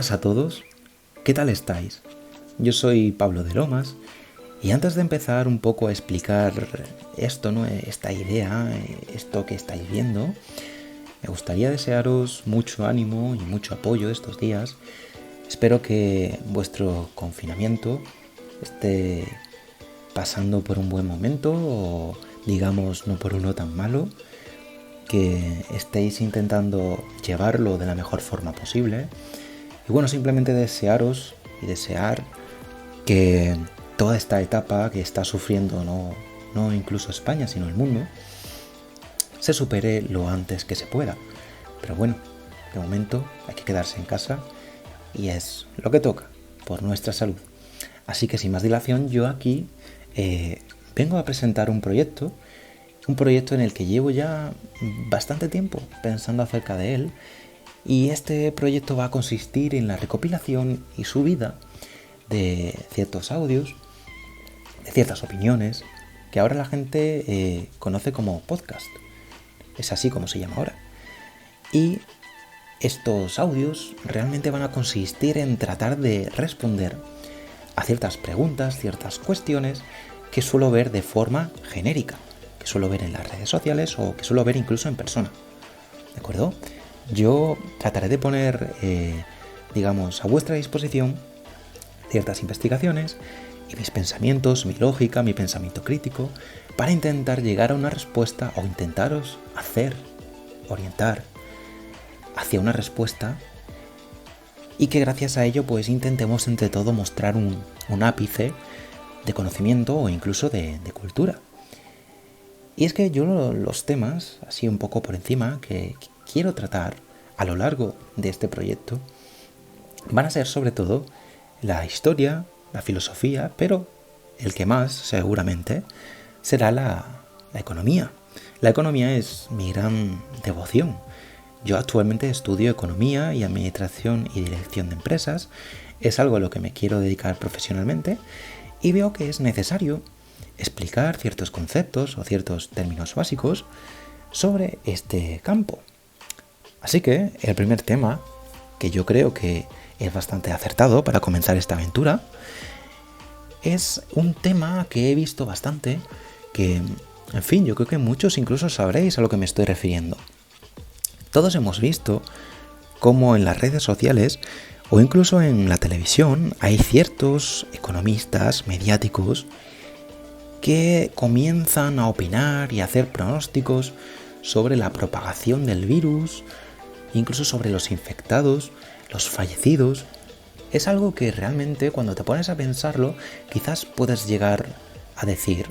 buenas a todos, ¿qué tal estáis? Yo soy Pablo de Lomas y antes de empezar un poco a explicar esto, ¿no? Esta idea, esto que estáis viendo, me gustaría desearos mucho ánimo y mucho apoyo estos días. Espero que vuestro confinamiento esté pasando por un buen momento o digamos no por uno tan malo, que estéis intentando llevarlo de la mejor forma posible. Y bueno, simplemente desearos y desear que toda esta etapa que está sufriendo no incluso España, sino el mundo, se supere lo antes que se pueda. Pero bueno, de momento hay que quedarse en casa y es lo que toca por nuestra salud. Así que sin más dilación, yo aquí vengo a presentar un proyecto en el que llevo ya bastante tiempo pensando acerca de él. Y este proyecto va a consistir en la recopilación y subida de ciertos audios, de ciertas opiniones, que ahora la gente conoce como podcast. Es así como se llama ahora. Y estos audios realmente van a consistir en tratar de responder a ciertas preguntas, ciertas cuestiones que suelo ver de forma genérica, que suelo ver en las redes sociales o que suelo ver incluso en persona. ¿De acuerdo? Yo trataré de poner, a vuestra disposición ciertas investigaciones y mis pensamientos, mi lógica, mi pensamiento crítico, para intentar llegar a una respuesta o intentaros orientar hacia una respuesta y que gracias a ello pues intentemos entre todo mostrar un ápice de conocimiento o incluso de cultura. Y es que yo los temas, así un poco por encima, que quiero tratar a lo largo de este proyecto, van a ser sobre todo la historia, la filosofía, pero el que más seguramente será la economía. La economía es mi gran devoción. Yo actualmente estudio economía y administración y dirección de empresas. Es algo a lo que me quiero dedicar profesionalmente y veo que es necesario explicar ciertos conceptos o ciertos términos básicos sobre este campo. Así que el primer tema, que yo creo que es bastante acertado para comenzar esta aventura, es un tema que he visto bastante, que, en fin, yo creo que muchos incluso sabréis a lo que me estoy refiriendo. Todos hemos visto cómo en las redes sociales o incluso en la televisión hay ciertos economistas mediáticos que comienzan a opinar y a hacer pronósticos sobre la propagación del virus, incluso sobre los infectados, los fallecidos. Es algo que realmente cuando te pones a pensarlo, quizás puedes llegar a decir,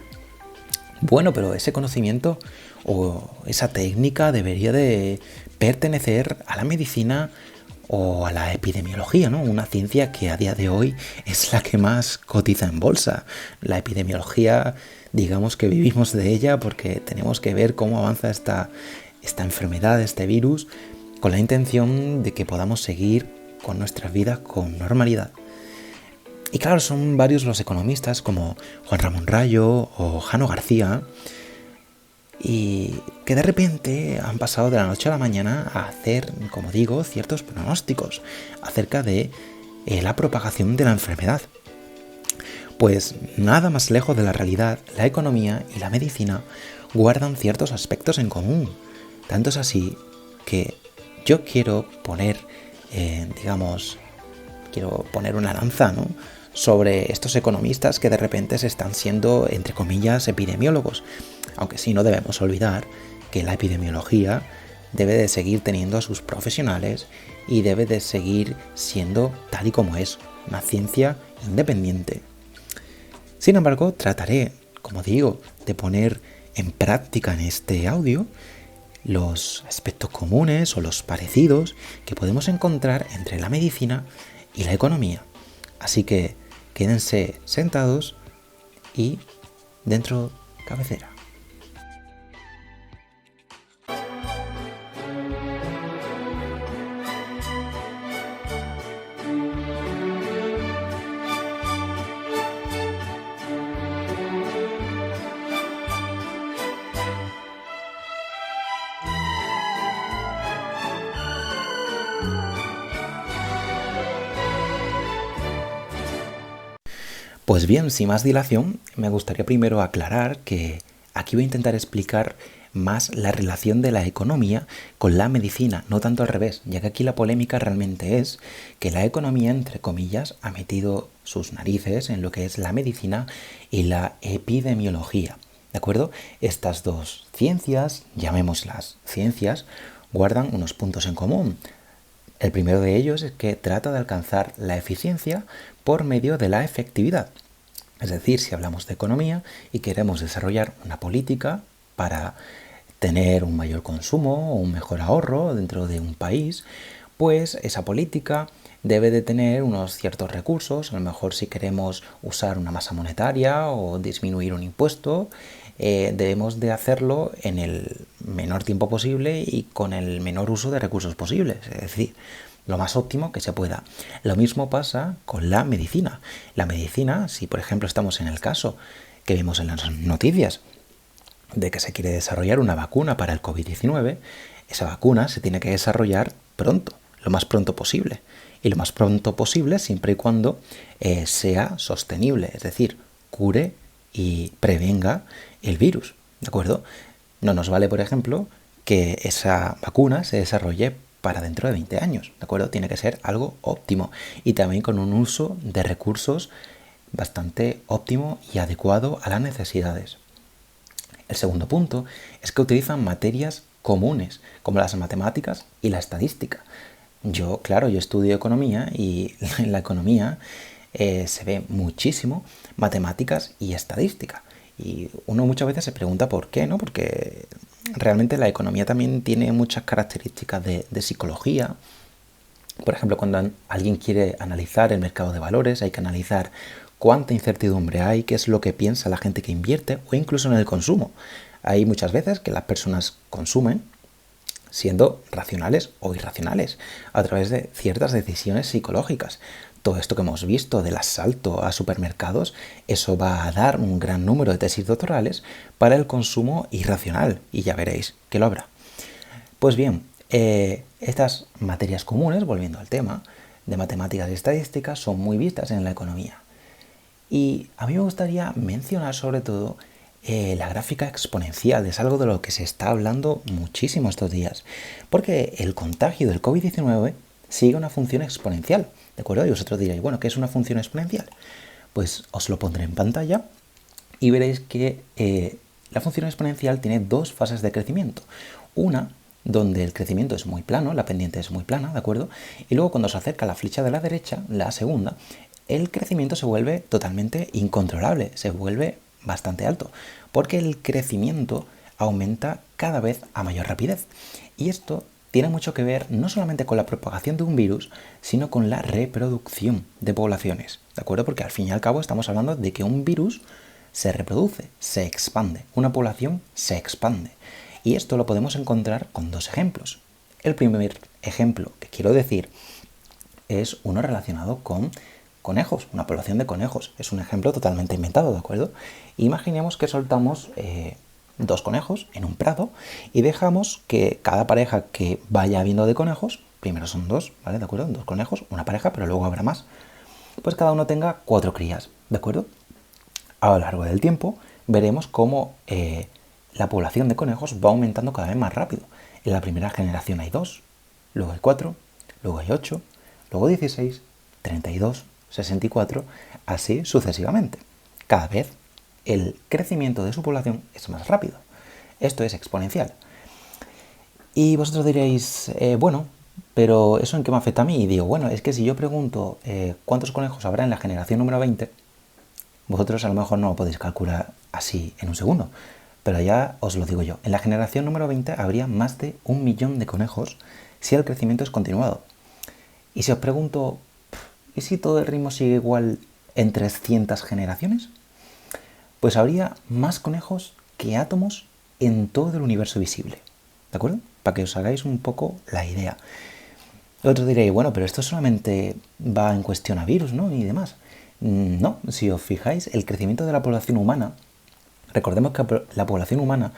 bueno, pero ese conocimiento o esa técnica debería de pertenecer a la medicina o a la epidemiología, ¿no? Una ciencia que a día de hoy es la que más cotiza en bolsa. La epidemiología, digamos que vivimos de ella porque tenemos que ver cómo avanza esta enfermedad, este virus, con la intención de que podamos seguir con nuestras vidas con normalidad. Y claro, son varios los economistas como Juan Ramón Rayo o Jano García, y que de repente han pasado de la noche a la mañana a hacer, como digo, ciertos pronósticos acerca de la propagación de la enfermedad. Pues nada más lejos de la realidad, la economía y la medicina guardan ciertos aspectos en común. Tanto es así que yo quiero poner, una lanza, ¿no?, sobre estos economistas que de repente se están siendo, entre comillas, epidemiólogos. Aunque sí no debemos olvidar que la epidemiología debe de seguir teniendo a sus profesionales y debe de seguir siendo tal y como es, una ciencia independiente. Sin embargo, trataré, como digo, de poner en práctica en este audio los aspectos comunes o los parecidos que podemos encontrar entre la medicina y la economía. Así que quédense sentados y dentro cabecera. Pues bien, sin más dilación, me gustaría primero aclarar que aquí voy a intentar explicar más la relación de la economía con la medicina, no tanto al revés, ya que aquí la polémica realmente es que la economía, entre comillas, ha metido sus narices en lo que es la medicina y la epidemiología. ¿De acuerdo? Estas dos ciencias, llamémoslas ciencias, guardan unos puntos en común. El primero de ellos es que trata de alcanzar la eficiencia por medio de la efectividad. Es decir, si hablamos de economía y queremos desarrollar una política para tener un mayor consumo o un mejor ahorro dentro de un país, pues esa política debe de tener unos ciertos recursos. A lo mejor si queremos usar una masa monetaria o disminuir un impuesto, debemos de hacerlo en el menor tiempo posible y con el menor uso de recursos posibles. Es decir, lo más óptimo que se pueda. Lo mismo pasa con la medicina. La medicina, si por ejemplo estamos en el caso que vimos en las noticias de que se quiere desarrollar una vacuna para el COVID-19, esa vacuna se tiene que desarrollar pronto, lo más pronto posible. Y lo más pronto posible siempre y cuando sea sostenible, es decir, cure y prevenga el virus, ¿de acuerdo? No nos vale, por ejemplo, que esa vacuna se desarrolle para dentro de 20 años, ¿de acuerdo? Tiene que ser algo óptimo y también con un uso de recursos bastante óptimo y adecuado a las necesidades. El segundo punto es que utilizan materias comunes, como las matemáticas y la estadística. Yo estudio economía y en la economía se ve muchísimo matemáticas y estadística. Y uno muchas veces se pregunta por qué, ¿no? Porque realmente la economía también tiene muchas características de psicología. Por ejemplo, cuando alguien quiere analizar el mercado de valores, hay que analizar cuánta incertidumbre hay, qué es lo que piensa la gente que invierte o incluso en el consumo. Hay muchas veces que las personas consumen siendo racionales o irracionales a través de ciertas decisiones psicológicas. Todo esto que hemos visto del asalto a supermercados, eso va a dar un gran número de tesis doctorales para el consumo irracional y ya veréis que lo habrá. Pues bien, estas materias comunes, volviendo al tema de matemáticas y estadísticas, son muy vistas en la economía. Y a mí me gustaría mencionar sobre todo la gráfica exponencial. Es algo de lo que se está hablando muchísimo estos días, porque el contagio del COVID-19 sigue una función exponencial, ¿de acuerdo? Y vosotros diréis, bueno, ¿qué es una función exponencial? Pues os lo pondré en pantalla y veréis que la función exponencial tiene dos fases de crecimiento. Una donde el crecimiento es muy plano, la pendiente es muy plana, ¿de acuerdo? Y luego cuando se acerca la flecha de la derecha, la segunda, el crecimiento se vuelve totalmente incontrolable, se vuelve bastante alto, porque el crecimiento aumenta cada vez a mayor rapidez. Y esto tiene mucho que ver no solamente con la propagación de un virus, sino con la reproducción de poblaciones, ¿de acuerdo? Porque al fin y al cabo estamos hablando de que un virus se reproduce, se expande, una población se expande. Y esto lo podemos encontrar con dos ejemplos. El primer ejemplo que quiero decir es uno relacionado con conejos, una población de conejos. Es un ejemplo totalmente inventado, ¿de acuerdo? Imaginemos que soltamos dos conejos en un prado y dejamos que cada pareja que vaya habiendo de conejos, primero son dos, ¿vale? ¿De acuerdo? Dos conejos, una pareja, pero luego habrá más. Pues cada uno tenga 4 crías, ¿de acuerdo? A lo largo del tiempo veremos cómo la población de conejos va aumentando cada vez más rápido. En la primera generación hay 2, luego hay 4, luego hay 8, luego 16, 32, 64, así sucesivamente. Cada vez el crecimiento de su población es más rápido. Esto es exponencial. Y vosotros diréis, bueno, pero ¿eso en qué me afecta a mí? Y digo, bueno, es que si yo pregunto cuántos conejos habrá en la generación número 20, vosotros a lo mejor no lo podéis calcular así en un segundo. Pero ya os lo digo yo, en la generación número 20 habría más de 1 millón de conejos si el crecimiento es continuado. Y si os pregunto, ¿y si todo el ritmo sigue igual en 300 generaciones? Pues habría más conejos que átomos en todo el universo visible. ¿De acuerdo? Para que os hagáis un poco la idea. Otros diréis, bueno, pero esto solamente va en cuestión a virus, ¿no? Y demás. No, si os fijáis, el crecimiento de la población humana, recordemos que la población humana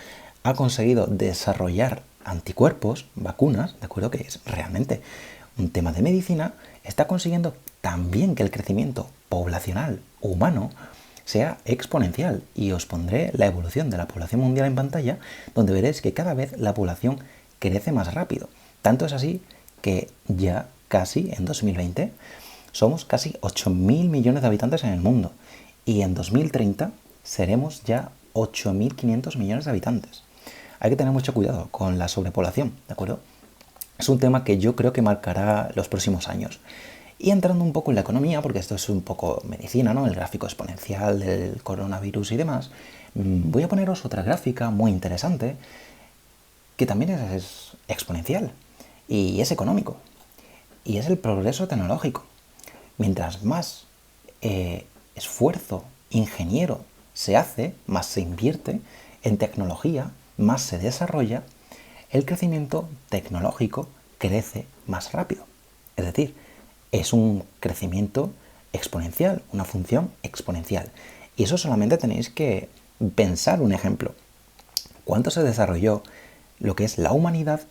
ha conseguido desarrollar anticuerpos, vacunas, ¿de acuerdo? Que es realmente un tema de medicina, está consiguiendo también que el crecimiento poblacional humano sea exponencial, y os pondré la evolución de la población mundial en pantalla, donde veréis que cada vez la población crece más rápido. Tanto es así que ya casi en 2020 somos casi 8.000 millones de habitantes en el mundo, y en 2030 seremos ya 8.500 millones de habitantes. Hay que tener mucho cuidado con la sobrepoblación, ¿de acuerdo? Es un tema que yo creo que marcará los próximos años. Y entrando un poco en la economía, porque esto es un poco medicina, ¿no? El gráfico exponencial del coronavirus y demás, voy a poneros otra gráfica muy interesante que también es exponencial y es económico, y es el progreso tecnológico. Mientras más esfuerzo ingeniero se hace, más se invierte en tecnología, más se desarrolla, el crecimiento tecnológico crece más rápido. Es decir, es un crecimiento exponencial, una función exponencial. Y eso solamente tenéis que pensar un ejemplo. ¿Cuánto se desarrolló lo que es la humanidad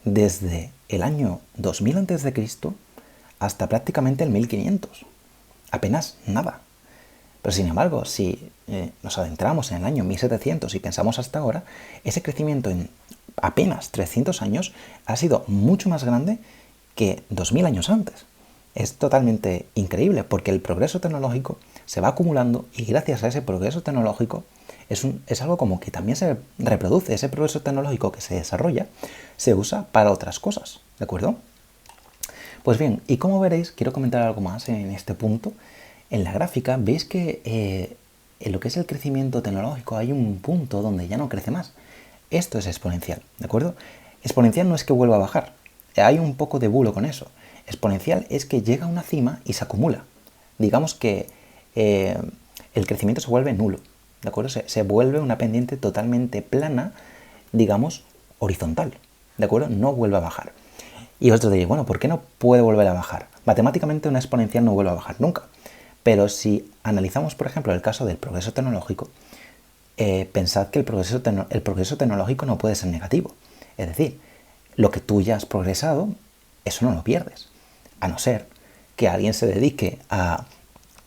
desde el año 2000 a.C. hasta prácticamente el 1500? Apenas nada. Pero sin embargo, si nos adentramos en el año 1700 y pensamos hasta ahora, ese crecimiento en apenas 300 años ha sido mucho más grande que 2000 años antes. Es totalmente increíble, porque el progreso tecnológico se va acumulando, y gracias a ese progreso tecnológico es algo como que también se reproduce. Ese progreso tecnológico que se desarrolla se usa para otras cosas, ¿de acuerdo? Pues bien, y como veréis, quiero comentar algo más en este punto. En la gráfica veis que en lo que es el crecimiento tecnológico hay un punto donde ya no crece más. Esto es exponencial, ¿de acuerdo? Exponencial no es que vuelva a bajar. Hay un poco de bulo con eso. Exponencial es que llega a una cima y se acumula. Digamos que el crecimiento se vuelve nulo, ¿de acuerdo? Se vuelve una pendiente totalmente plana, digamos, horizontal, ¿de acuerdo? No vuelve a bajar. Y vosotros diréis, bueno, ¿por qué no puede volver a bajar? Matemáticamente una exponencial no vuelve a bajar nunca. Pero si analizamos, por ejemplo, el caso del progreso tecnológico, pensad que el progreso tecnológico no puede ser negativo. Es decir, lo que tú ya has progresado, eso no lo pierdes. A no ser que alguien se dedique a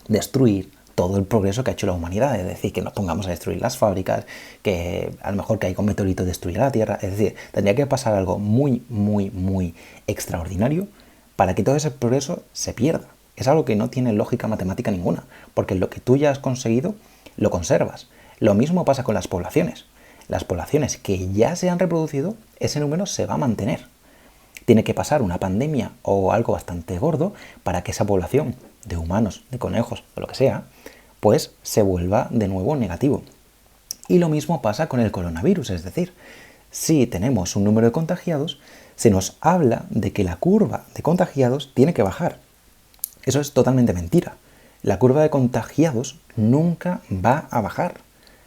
destruir todo el progreso que ha hecho la humanidad. Es decir, que nos pongamos a destruir las fábricas, que a lo mejor caiga un meteorito y destruya la Tierra. Es decir, tendría que pasar algo muy, muy, muy extraordinario para que todo ese progreso se pierda. Es algo que no tiene lógica matemática ninguna, porque lo que tú ya has conseguido lo conservas. Lo mismo pasa con las poblaciones. Las poblaciones que ya se han reproducido, ese número se va a mantener. Tiene que pasar una pandemia o algo bastante gordo para que esa población de humanos, de conejos o lo que sea, pues se vuelva de nuevo negativo. Y lo mismo pasa con el coronavirus, es decir, si tenemos un número de contagiados, se nos habla de que la curva de contagiados tiene que bajar. Eso es totalmente mentira. La curva de contagiados nunca va a bajar.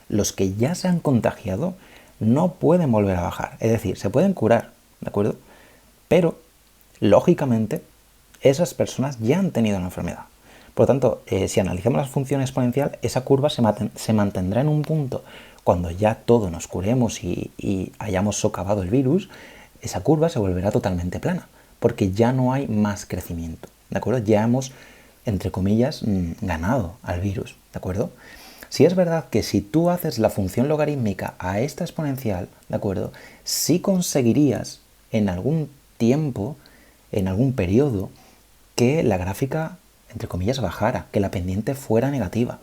Los que ya se han contagiado no pueden volver a bajar. Es decir, se pueden curar, ¿de acuerdo? Pero, lógicamente, esas personas ya han tenido la enfermedad. Por lo tanto, si analizamos la función exponencial, esa curva se mantendrá en un punto. Cuando ya todos nos curemos y hayamos socavado el virus, esa curva se volverá totalmente plana, porque ya no hay más crecimiento, ¿de acuerdo? Ya hemos, entre comillas, ganado al virus, ¿de acuerdo? Si es verdad que si tú haces la función logarítmica a esta exponencial, ¿de acuerdo? Sí conseguirías en algún tiempo, en algún periodo, que la gráfica, entre comillas, bajara, que la pendiente fuera negativa.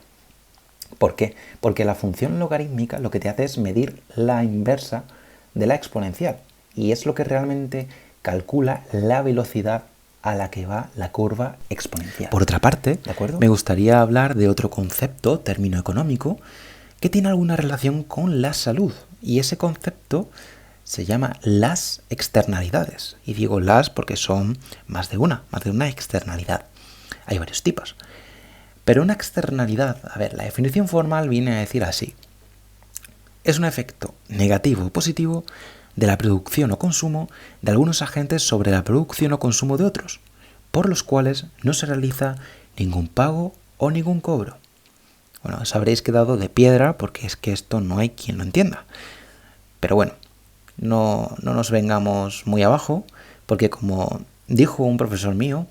¿Por qué? Porque la función logarítmica lo que te hace es medir la inversa de la exponencial, y es lo que realmente calcula la velocidad a la que va la curva exponencial. Por otra parte, ¿de acuerdo?, me gustaría hablar de otro concepto, término económico, que tiene alguna relación con la salud, y ese concepto se llama las externalidades. Y digo las porque son más de una externalidad. Hay varios tipos. Pero una externalidad, a ver, la definición formal viene a decir así: es un efecto negativo o positivo de la producción o consumo de algunos agentes sobre la producción o consumo de otros, por los cuales no se realiza ningún pago o ningún cobro. Bueno, os habréis quedado de piedra porque es que esto no hay quien lo entienda. Pero bueno, no nos vengamos muy abajo, porque como dijo un profesor mío,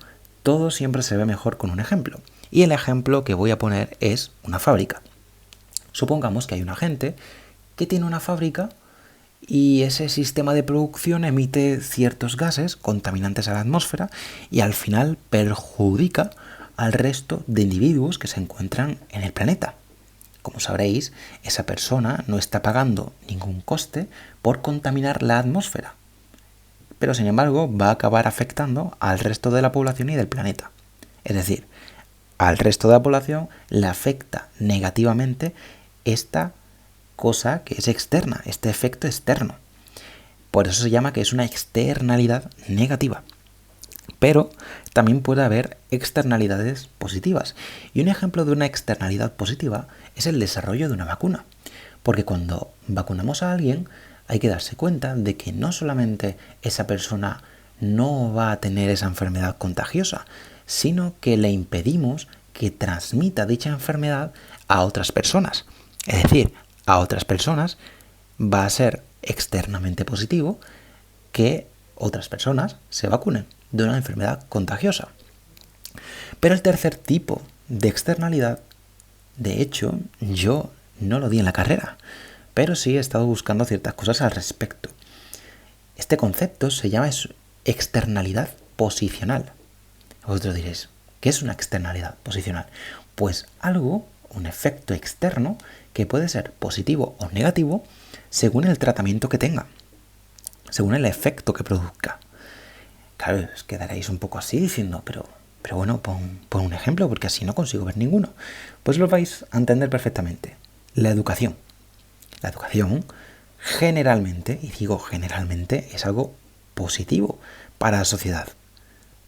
todo siempre se ve mejor con un ejemplo. Y el ejemplo que voy a poner es una fábrica. Supongamos que hay un agente que tiene una fábrica y ese sistema de producción emite ciertos gases contaminantes a la atmósfera y al final perjudica al resto de individuos que se encuentran en el planeta. Como sabréis, esa persona no está pagando ningún coste por contaminar la atmósfera, pero sin embargo va a acabar afectando al resto de la población y del planeta. Es decir, al resto de la población le afecta negativamente esta cosa que es externa, este efecto externo. Por eso se llama que es una externalidad negativa. Pero también puede haber externalidades positivas. Y un ejemplo de una externalidad positiva es el desarrollo de una vacuna. Porque cuando vacunamos a alguien hay que darse cuenta de que no solamente esa persona no va a tener esa enfermedad contagiosa, sino que le impedimos que transmita dicha enfermedad a otras personas. Es decir, a otras personas va a ser externamente positivo que otras personas se vacunen de una enfermedad contagiosa. Pero el tercer tipo de externalidad, de hecho, yo no lo di en la carrera, pero sí he estado buscando ciertas cosas al respecto. Este concepto se llama externalidad posicional. Vosotros diréis, ¿qué es una externalidad posicional? Pues algo, un efecto externo, que puede ser positivo o negativo según el tratamiento que tenga, según el efecto que produzca. Claro, os quedaréis un poco así diciendo, pero bueno, pon un ejemplo porque así no consigo ver ninguno. Pues lo vais a entender perfectamente. La educación. La educación generalmente, y digo generalmente, es algo positivo para la sociedad.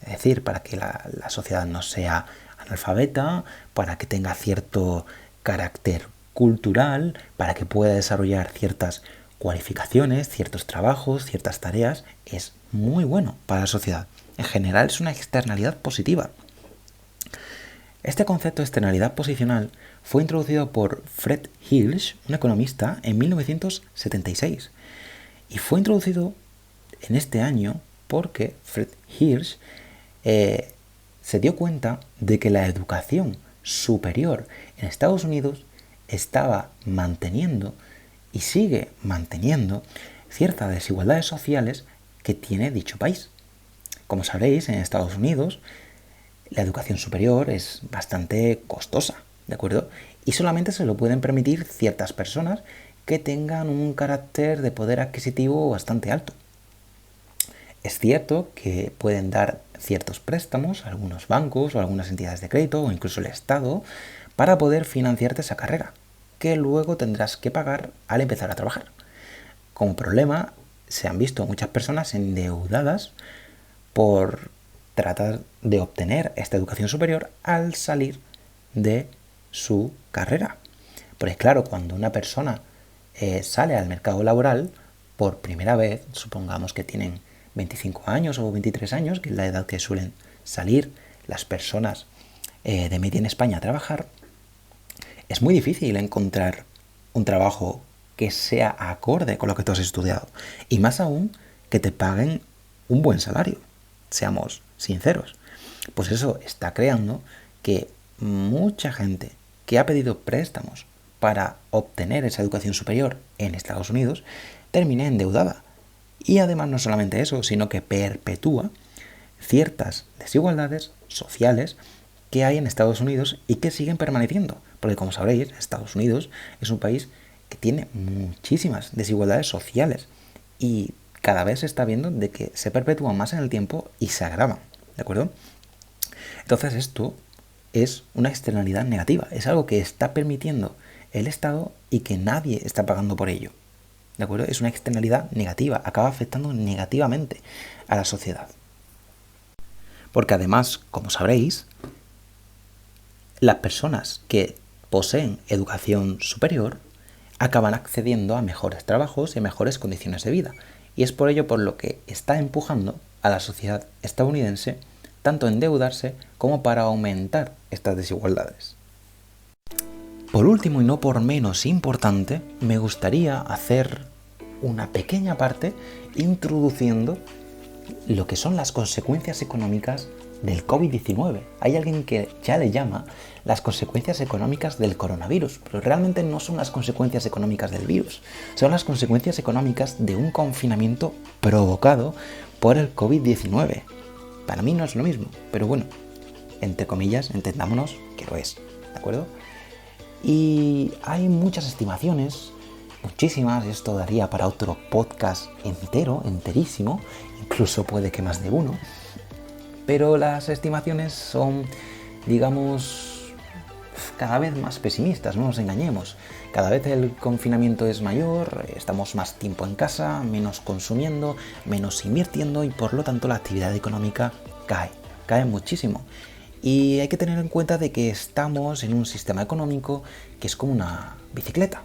Es decir, para que la sociedad no sea analfabeta, para que tenga cierto carácter cultural, para que pueda desarrollar ciertas cualificaciones, ciertos trabajos, ciertas tareas, es muy bueno para la sociedad. En general es una externalidad positiva. Este concepto de externalidad posicional fue introducido por Fred Hilsch, un economista, en 1976. Y fue introducido en este año porque Fred Hilsch se dio cuenta de que la educación superior en Estados Unidos estaba manteniendo y sigue manteniendo ciertas desigualdades sociales que tiene dicho país. Como sabréis, en Estados Unidos la educación superior es bastante costosa, ¿de acuerdo? Y solamente se lo pueden permitir ciertas personas que tengan un carácter de poder adquisitivo bastante alto. Es cierto que pueden dar ciertos préstamos a algunos bancos o algunas entidades de crédito o incluso el Estado para poder financiarte esa carrera, que luego tendrás que pagar al empezar a trabajar. Como problema, se han visto muchas personas endeudadas por tratar de obtener esta educación superior al salir de su carrera. Porque claro, cuando una persona sale al mercado laboral por primera vez, supongamos que tienen 25 años o 23 años, que es la edad que suelen salir las personas de media en España a trabajar, es muy difícil encontrar un trabajo que sea acorde con lo que tú has estudiado. Y más aún, que te paguen un buen salario. Seamos sinceros. Pues eso está creando que mucha gente que ha pedido préstamos para obtener esa educación superior en Estados Unidos termine endeudada. Y además no solamente eso, sino que perpetúa ciertas desigualdades sociales que hay en Estados Unidos y que siguen permaneciendo. Porque como sabréis, Estados Unidos es un país que tiene muchísimas desigualdades sociales y cada vez se está viendo de que se perpetúan más en el tiempo y se agravan, ¿de acuerdo? Entonces esto es una externalidad negativa, es algo que está permitiendo el Estado y que nadie está pagando por ello, ¿de acuerdo? Es una externalidad negativa, acaba afectando negativamente a la sociedad. Porque además, como sabréis, las personas que poseen educación superior acaban accediendo a mejores trabajos y a mejores condiciones de vida. Y es por ello por lo que está empujando a la sociedad estadounidense tanto a endeudarse como para aumentar estas desigualdades. Por último y no por menos importante, me gustaría hacer una pequeña parte introduciendo lo que son las consecuencias económicas del COVID-19. Hay alguien que ya le llama las consecuencias económicas del coronavirus, pero realmente no son las consecuencias económicas del virus, son las consecuencias económicas de un confinamiento provocado por el COVID-19. Para mí no es lo mismo, pero bueno, entre comillas, entendámonos que lo es, ¿de acuerdo? Y hay muchas estimaciones, muchísimas, esto daría para otro podcast enterísimo, incluso puede que más de uno, pero las estimaciones son, digamos, cada vez más pesimistas, no nos engañemos. Cada vez el confinamiento es mayor, estamos más tiempo en casa, menos consumiendo, menos invirtiendo y por lo tanto la actividad económica cae muchísimo. Y hay que tener en cuenta de que estamos en un sistema económico que es como una bicicleta.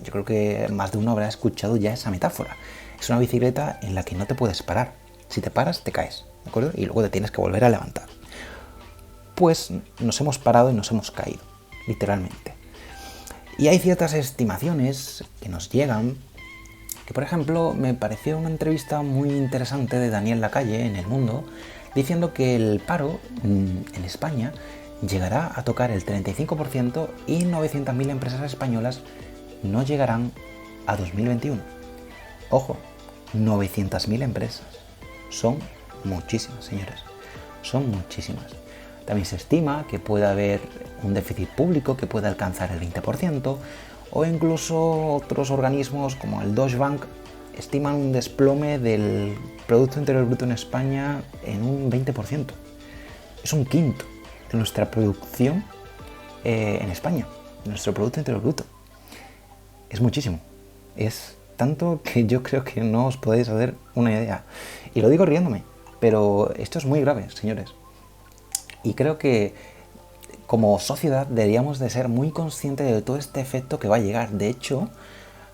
Yo creo que más de uno habrá escuchado ya esa metáfora. Es una bicicleta en la que no te puedes parar. Si te paras, te caes, ¿de acuerdo? Y luego te tienes que volver a levantar. Pues nos hemos parado y nos hemos caído, literalmente. Y hay ciertas estimaciones que nos llegan, que por ejemplo me pareció una entrevista muy interesante de Daniel Lacalle en El Mundo, diciendo que el paro en España llegará a tocar el 35% y 900.000 empresas españolas no llegarán a 2021. Ojo, 900.000 empresas. Son muchísimas, señores. Son muchísimas. También se estima que puede haber un déficit público que pueda alcanzar el 20%, o incluso otros organismos como el Deutsche Bank estiman un desplome del Producto Interior Bruto en España en un 20%. Es un quinto de nuestra producción en España, de nuestro Producto Interior Bruto. Es muchísimo. Es tanto que yo creo que no os podéis hacer una idea. Y lo digo riéndome, pero esto es muy grave, señores. Y creo que como sociedad deberíamos de ser muy conscientes de todo este efecto que va a llegar. De hecho,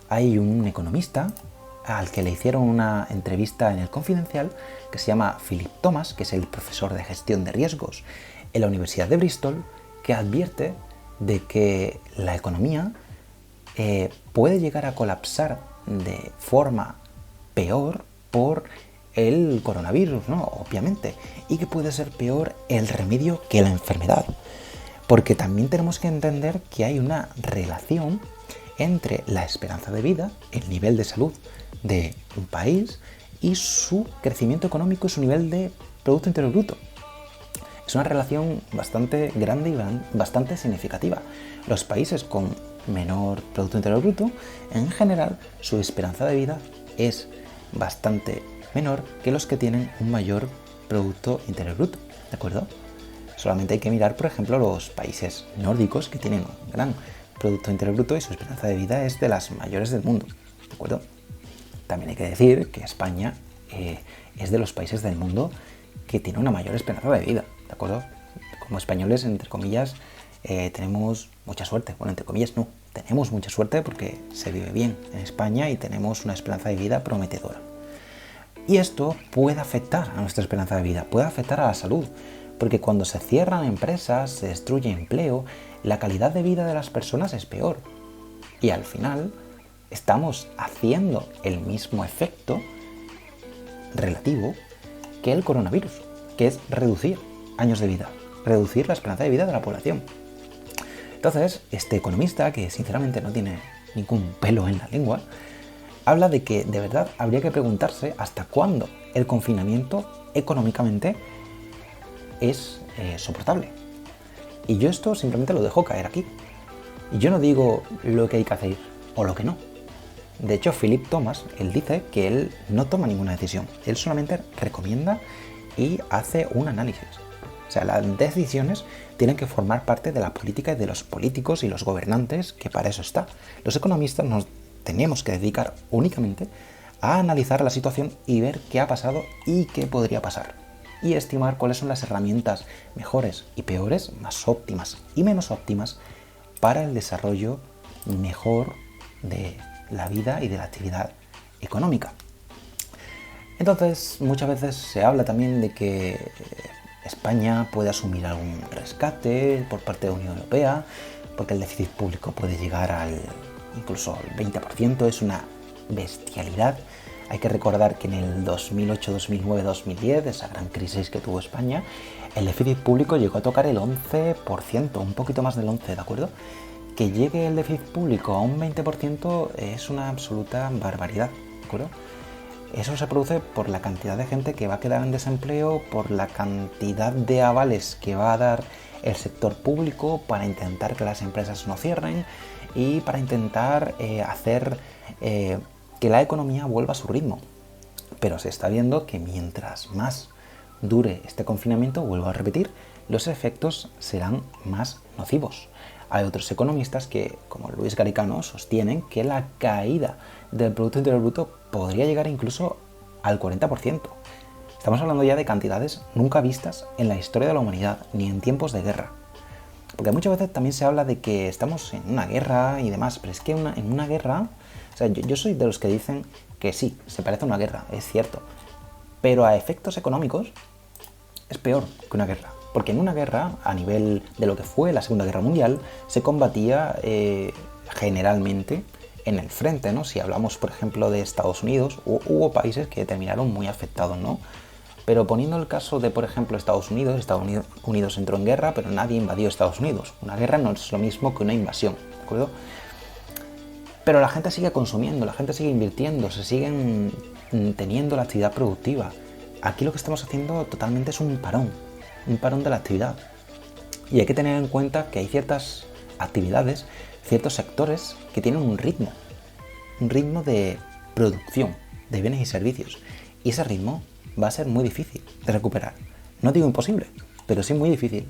hay un economista al que le hicieron una entrevista en El Confidencial, que se llama Philip Thomas, que es el profesor de gestión de riesgos en la Universidad de Bristol, que advierte de que la economía puede llegar a colapsar de forma peor por el coronavirus, ¿no? Obviamente, y que puede ser peor el remedio que la enfermedad, porque también tenemos que entender que hay una relación entre la esperanza de vida, el nivel de salud de un país y su crecimiento económico y su nivel de Producto Interior Bruto. Es una relación bastante grande y bastante significativa. Los países con menor Producto Interior Bruto, en general, su esperanza de vida es bastante menor que los que tienen un mayor Producto Interior Bruto, ¿de acuerdo? Solamente hay que mirar, por ejemplo, los países nórdicos que tienen un gran Producto Interior Bruto y su esperanza de vida es de las mayores del mundo, ¿de acuerdo? También hay que decir que España es de los países del mundo que tiene una mayor esperanza de vida, ¿de acuerdo? Como españoles, entre comillas, tenemos mucha suerte. Bueno, entre comillas no, tenemos mucha suerte porque se vive bien en España y tenemos una esperanza de vida prometedora. Y esto puede afectar a nuestra esperanza de vida, puede afectar a la salud, porque cuando se cierran empresas, se destruye empleo, la calidad de vida de las personas es peor. Y al final estamos haciendo el mismo efecto relativo que el coronavirus, que es reducir años de vida, reducir la esperanza de vida de la población. Entonces, este economista, que sinceramente no tiene ningún pelo en la lengua, habla de que de verdad habría que preguntarse hasta cuándo el confinamiento económicamente es soportable. Y yo esto simplemente lo dejo caer aquí. Y yo no digo lo que hay que hacer o lo que no. De hecho, Philip Thomas, él dice que él no toma ninguna decisión. Él solamente recomienda y hace un análisis. O sea, las decisiones tienen que formar parte de la política y de los políticos y los gobernantes, que para eso está. Los economistas nos tenemos que dedicar únicamente a analizar la situación y ver qué ha pasado y qué podría pasar. Y estimar cuáles son las herramientas mejores y peores, más óptimas y menos óptimas, para el desarrollo mejor de la vida y de la actividad económica. Entonces, muchas veces se habla también de que España puede asumir algún rescate por parte de la Unión Europea, porque el déficit público puede llegar incluso al 20%, es una bestialidad. Hay que recordar que en el 2008, 2009, 2010, esa gran crisis que tuvo España, el déficit público llegó a tocar el 11%, un poquito más del 11%, ¿de acuerdo? Que llegue el déficit público a un 20% es una absoluta barbaridad, ¿de acuerdo? Eso se produce por la cantidad de gente que va a quedar en desempleo, por la cantidad de avales que va a dar el sector público para intentar que las empresas no cierren y para intentar hacer que la economía vuelva a su ritmo. Pero se está viendo que mientras más dure este confinamiento, vuelvo a repetir, los efectos serán más nocivos. Hay otros economistas que, como Luis Garicano, sostienen que la caída del Producto Interior Bruto podría llegar incluso al 40%. Estamos hablando ya de cantidades nunca vistas en la historia de la humanidad, ni en tiempos de guerra. Porque muchas veces también se habla de que estamos en una guerra y demás, pero es que en una guerra, o sea, yo soy de los que dicen que sí, se parece a una guerra, es cierto, pero a efectos económicos es peor que una guerra. Porque en una guerra, a nivel de lo que fue la Segunda Guerra Mundial, se combatía generalmente en el frente, ¿no? Si hablamos, por ejemplo, de Estados Unidos, hubo países que terminaron muy afectados, ¿no? Pero poniendo el caso de, por ejemplo, Estados Unidos entró en guerra, pero nadie invadió Estados Unidos. Una guerra no es lo mismo que una invasión, ¿de acuerdo? Pero la gente sigue consumiendo, la gente sigue invirtiendo, se siguen teniendo la actividad productiva. Aquí lo que estamos haciendo totalmente es un parón de la actividad. Y hay que tener en cuenta que hay ciertas actividades, ciertos sectores que tienen un ritmo de producción de bienes y servicios. Y ese ritmo va a ser muy difícil de recuperar. No digo imposible, pero sí muy difícil.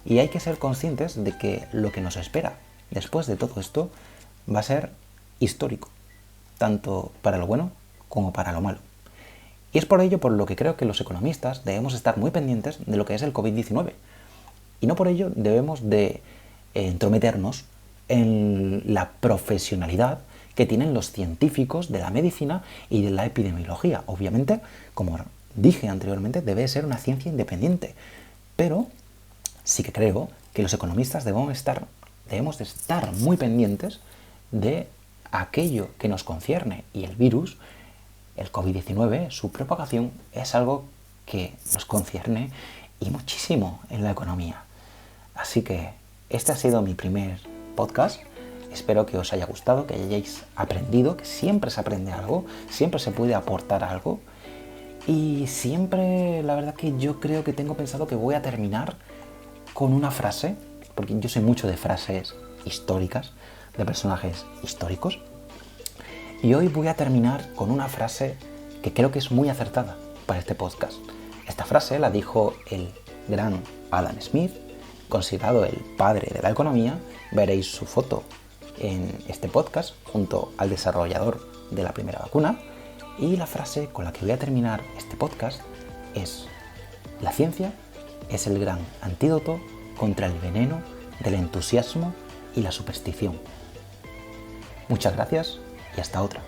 Y hay que ser conscientes de que lo que nos espera después de todo esto va a ser histórico, tanto para lo bueno como para lo malo. Y es por ello por lo que creo que los economistas debemos estar muy pendientes de lo que es el COVID-19. Y no por ello debemos de entrometernos en la profesionalidad que tienen los científicos de la medicina y de la epidemiología. Obviamente, como dije anteriormente, debe ser una ciencia independiente. Pero sí que creo que los economistas debemos de estar muy pendientes de aquello que nos concierne. Y el virus, el COVID-19, su propagación es algo que nos concierne y muchísimo en la economía. Así que este ha sido mi primer podcast. Espero que os haya gustado, que hayáis aprendido, que siempre se aprende algo, siempre se puede aportar algo. Y siempre, la verdad que yo creo que tengo pensado que voy a terminar con una frase, porque yo sé mucho de frases históricas, de personajes históricos. Y hoy voy a terminar con una frase que creo que es muy acertada para este podcast. Esta frase la dijo el gran Adam Smith, considerado el padre de la economía. Veréis su foto en este podcast junto al desarrollador de la primera vacuna. Y la frase con la que voy a terminar este podcast es: la ciencia es el gran antídoto contra el veneno del entusiasmo y la superstición. Muchas gracias y hasta otra.